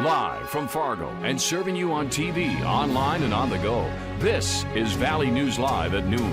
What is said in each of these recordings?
Live from Fargo and serving you on TV, online, and on the go. This is Valley News Live at noon.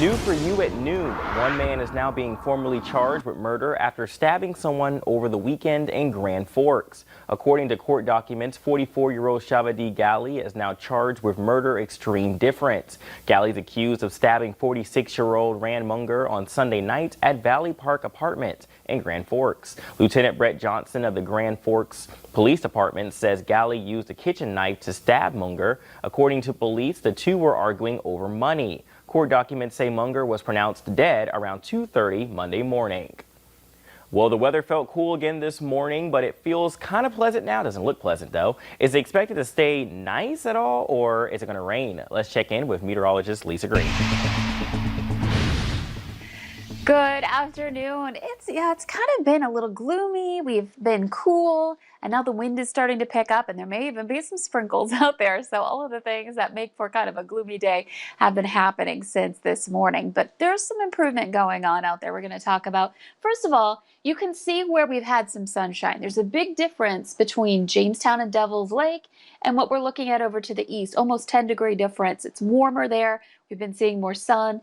New for you at noon. One man is now being formally charged with murder after stabbing someone over the weekend in Grand Forks. According to court documents, 44-year-old Shavadi Gali is now charged with murder extreme difference. Gali is accused of stabbing 46-year-old Rand Munger on Sunday night at Valley Park Apartment in Grand Forks. Lieutenant Brett Johnson of the Grand Forks Police Department says Gali used a kitchen knife to stab Munger. According to police, the two were arguing over money. Court documents say Munger was pronounced dead around 2:30 Monday morning. Well, the weather felt cool again this morning, but it feels kind of pleasant now. Doesn't look pleasant, though. Is it expected to stay nice at all, or is it going to rain? Let's check in with meteorologist Lisa Green. Good afternoon. It's kind of been a little gloomy. We've been cool, and now the wind is starting to pick up, and there may even be some sprinkles out there. So all of the things that make for kind of a gloomy day have been happening since this morning. But there's some improvement going on out there we're going to talk about. First of all, you can see where we've had some sunshine. There's a big difference between Jamestown and Devil's Lake and what we're looking at over to the east. Almost 10-degree difference. It's warmer there. We've been seeing more sun.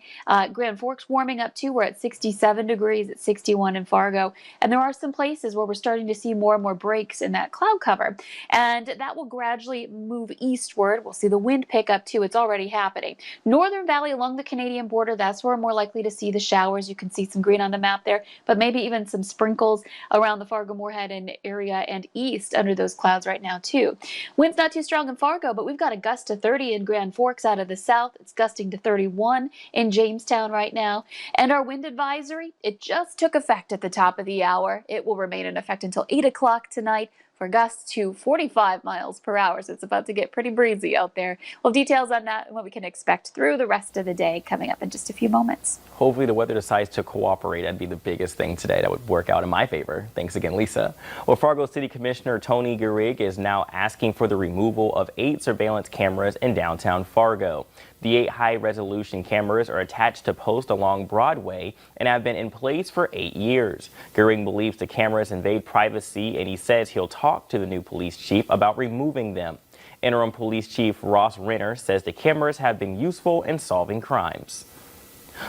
Grand Forks warming up too. We're at 67 degrees, at 61 in Fargo. And there are some places where we're starting to see more and more breaks in that cloud cover. And that will gradually move eastward. We'll see the wind pick up too. It's already happening. Northern Valley along the Canadian border, that's where we're more likely to see the showers. You can see some green on the map there, but maybe even some sprinkles around the Fargo-Moorhead and area and east under those clouds right now too. Wind's not too strong in Fargo, but we've got a gust to 30 in Grand Forks out of the south. It's gusting to 31 in Jamestown right now. And our wind advisory, it just took effect at the top of the hour. It will remain in effect until 8 o'clock tonight for gusts to 45 miles per hour. So it's about to get pretty breezy out there. Well, details on that and what we can expect through the rest of the day coming up in just a few moments. Hopefully the weather decides to cooperate. That'd be the biggest thing today. That would work out in my favor. Thanks again, Lisa. Well, Fargo City Commissioner Tony Gehrig is now asking for the removal of 8 surveillance cameras in downtown Fargo. The 8 high-resolution cameras are attached to posts along Broadway and have been in place for 8 years. Gehrig believes the cameras invade privacy, and he says he'll talk to the new police chief about removing them. Interim Police Chief Ross Renner says the cameras have been useful in solving crimes.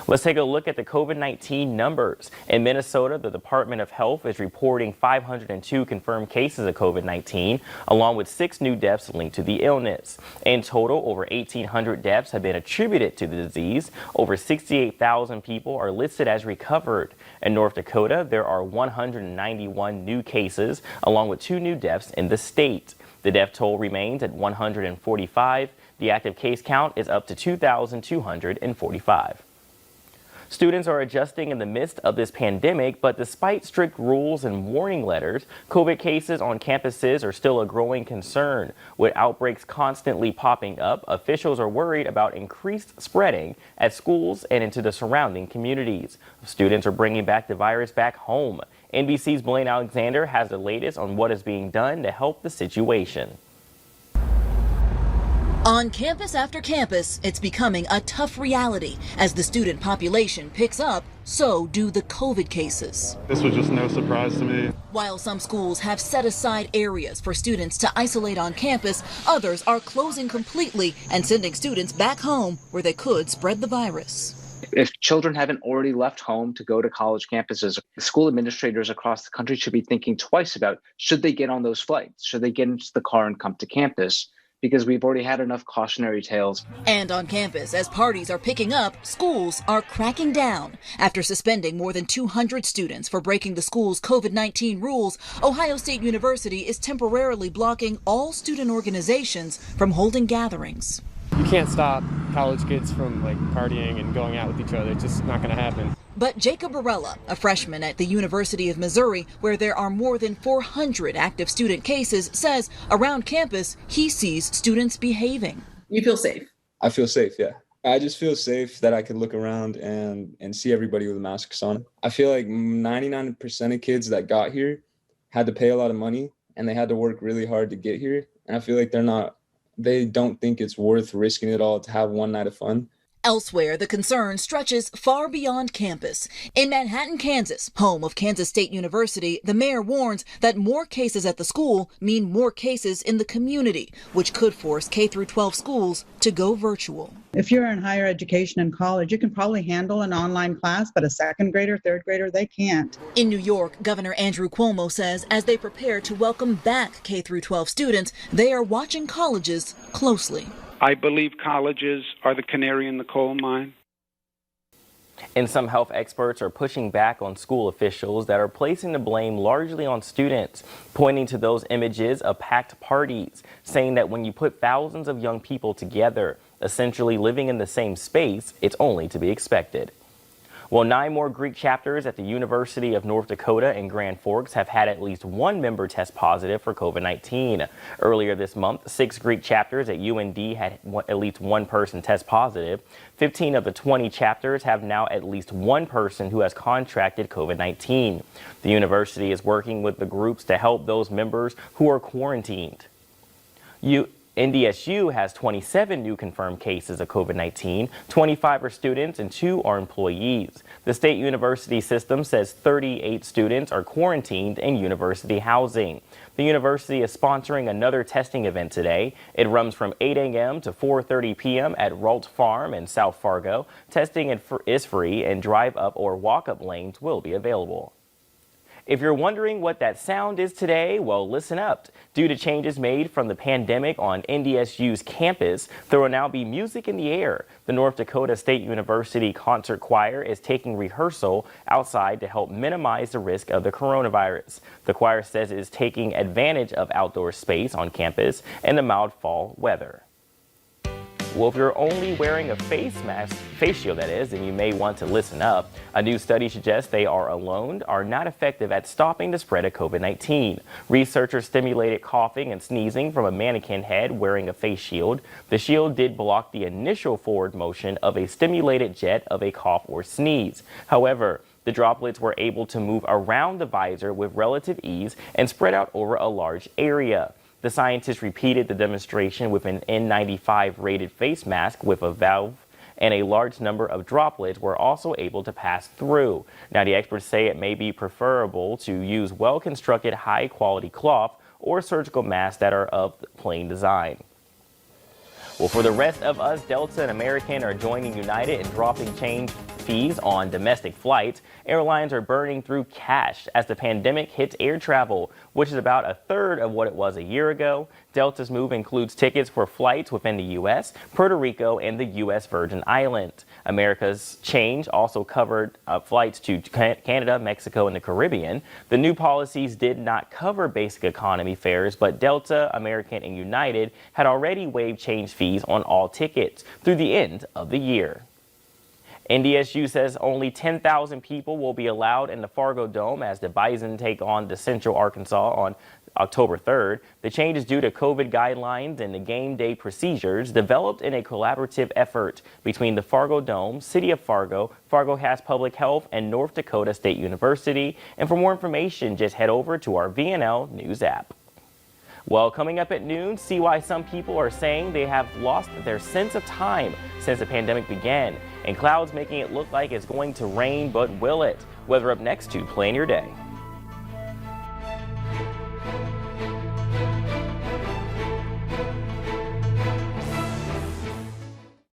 Let's take a look at the COVID-19 numbers. In Minnesota, the Department of Health is reporting 502 confirmed cases of COVID-19, along with 6 new deaths linked to the illness. In total, over 1,800 deaths have been attributed to the disease. Over 68,000 people are listed as recovered. In North Dakota, there are 191 new cases, along with 2 new deaths in the state. The death toll remains at 145. The active case count is up to 2,245. Students are adjusting in the midst of this pandemic, but despite strict rules and warning letters, COVID cases on campuses are still a growing concern. With outbreaks constantly popping up, officials are worried about increased spreading at schools and into the surrounding communities. Students are bringing back the virus back home. NBC's Blaine Alexander has the latest on what is being done to help the situation. On campus after campus, it's becoming a tough reality. As the student population picks up, so do the COVID cases. This was just no surprise to me. While some schools have set aside areas for students to isolate on campus, others are closing completely and sending students back home where they could spread the virus. If children haven't already left home to go to college campuses, school administrators across the country should be thinking twice about should they get on those flights? Should they get into the car and come to campus? Because we've already had enough cautionary tales. And on campus, as parties are picking up, schools are cracking down. After suspending more than 200 students for breaking the school's COVID-19 rules, Ohio State University is temporarily blocking all student organizations from holding gatherings. You can't stop college kids from partying and going out with each other. It's just not going to happen. But Jacob Barella, a freshman at the University of Missouri, where there are more than 400 active student cases, says around campus he sees students behaving. You feel safe? I feel safe, yeah. I just feel safe that I could look around and see everybody with masks on. I feel like 99% of kids that got here had to pay a lot of money and they had to work really hard to get here. And I feel like they don't think it's worth risking it all to have one night of fun. Elsewhere, the concern stretches far beyond campus. In Manhattan, Kansas, home of Kansas State University, the mayor warns that more cases at the school mean more cases in the community, which could force K-12 schools to go virtual. If you're in higher education and college, you can probably handle an online class, but a second grader, third grader, they can't. In New York, Governor Andrew Cuomo says as they prepare to welcome back K-12 students, they are watching colleges closely. I believe colleges are the canary in the coal mine. And some health experts are pushing back on school officials that are placing the blame largely on students, pointing to those images of packed parties, saying that when you put thousands of young people together, essentially living in the same space, it's only to be expected. Well, 9 more Greek chapters at the University of North Dakota in Grand Forks have had at least one member test positive for COVID-19. Earlier this month, 6 Greek chapters at UND had at least one person test positive. 15 of the 20 chapters have now at least one person who has contracted COVID-19. The university is working with the groups to help those members who are quarantined. NDSU has 27 new confirmed cases of COVID-19, 25 are students and 2 are employees. The state university system says 38 students are quarantined in university housing. The university is sponsoring another testing event today. It runs from 8 a.m. to 4:30 p.m. at Ralt Farm in South Fargo. Testing is free and drive-up or walk-up lanes will be available. If you're wondering what that sound is today, well, listen up. Due to changes made from the pandemic on NDSU's campus, there will now be music in the air. The North Dakota State University Concert Choir is taking rehearsal outside to help minimize the risk of the coronavirus. The choir says it is taking advantage of outdoor space on campus and the mild fall weather. Well, if you're only wearing a face shield that is, then you may want to listen up. A new study suggests they are not effective at stopping the spread of COVID-19. Researchers stimulated coughing and sneezing from a mannequin head wearing a face shield. The shield did block the initial forward motion of a stimulated jet of a cough or sneeze. However, the droplets were able to move around the visor with relative ease and spread out over a large area. The scientists repeated the demonstration with an N95 rated face mask with a valve, and a large number of droplets were also able to pass through. Now, the experts say it may be preferable to use well-constructed, high-quality cloth or surgical masks that are of plain design. Well, for the rest of us, Delta and American are joining United in dropping change fees on domestic flights. Airlines are burning through cash as the pandemic hits air travel, which is about a third of what it was a year ago. Delta's move includes tickets for flights within the U.S., Puerto Rico, and the U.S. Virgin Islands. America's change also covered flights to Canada, Mexico, and the Caribbean. The new policies did not cover basic economy fares, but Delta, American, and United had already waived change fees on all tickets through the end of the year. NDSU says only 10,000 people will be allowed in the Fargo Dome as the Bison take on the Central Arkansas on October 3rd. The change is due to COVID guidelines and the game day procedures developed in a collaborative effort between the Fargo Dome, City of Fargo, Fargo Has Public Health, and North Dakota State University. And for more information, just head over to our VNL News app. Well, coming up at noon, see why some people are saying they have lost their sense of time since the pandemic began. And clouds making it look like it's going to rain, but will it? Weather up next to Plan Your Day.